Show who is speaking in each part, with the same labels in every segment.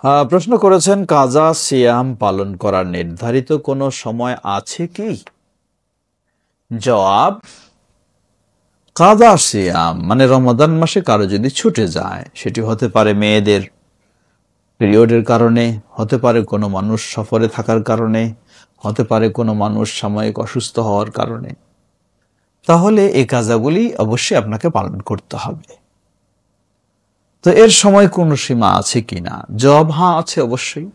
Speaker 1: প্রশ্ন করেছেন, কাজা সিয়াম পালন করার নির্ধারিত কোনো সময় আছে কি? জবাব, কাজা সিয়াম মানে রমাদান মাসে কারো যদি ছুটে যায়, সেটি হতে পারে মেয়েদের পিরিয়ডের কারণে, হতে পারে কোনো মানুষ সফরে থাকার কারণে, হতে পারে কোনো মানুষ সাময়িক অসুস্থ হওয়ার কারণে, তাহলে এই কাজাগুলি অবশ্যই আপনাকে পালন করতে হবে। তো এর সময় কোনো সীমা আছে কিনা? জবাব, হ্যাঁ আছে অবশ্যই।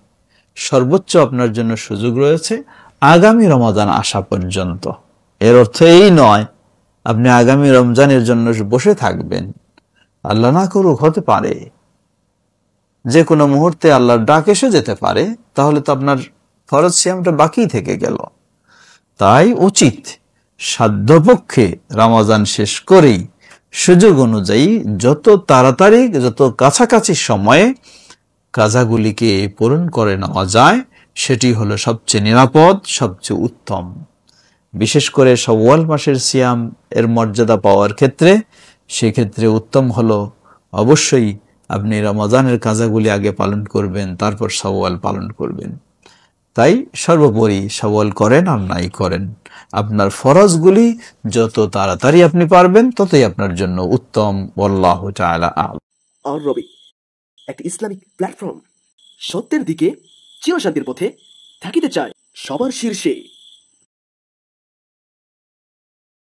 Speaker 1: সর্বোচ্চ আপনার জন্য সুযোগ রয়েছে আগামী রমাদান আসা পর্যন্ত। এর অর্থ এই নয় আপনি আগামী রমজানের জন্য বসে থাকবেন। আল্লাহ না করুক, হতে পারে যে কোনো মুহূর্তে আল্লাহর ডাক এসে যেতে পারে, তাহলে তো আপনার ফরজ সিয়ামটা বাকি থেকে গেল। তাই উচিত সাধ্যপক্ষে রমাদান শেষ করেই সুযোগ অনুযায়ী যত তাড়াতাড়ি, যত কাছাকাছি সময়ে কাজাগুলিকে পূরণ করে নেওয়া যায়, সেটি হলো সবচেয়ে নিরাপদ, সবচেয়ে উত্তম। বিশেষ করে শাওয়াল মাসের সিয়াম এর মর্যাদা পাওয়ার ক্ষেত্রে সেক্ষেত্রে উত্তম হলো অবশ্যই আপনি রমজানের কাজাগুলি আগে পালন করবেন, তারপর শাওয়াল পালন করবেন। তাই সর্বোপরি শাওয়াল করেন আর নাই করেন, আপনার ফরজগুলি যত তাড়াতাড়ি আপনি পারবেন ততই আপনার জন্য উত্তম। আল্লাহু তাআলা আ'লাম।
Speaker 2: আর রবি, একটি ইসলামিক প্ল্যাটফর্ম, সত্যের দিকে চিরশান্তির পথে থাকিতে চায় সবার শীর্ষে।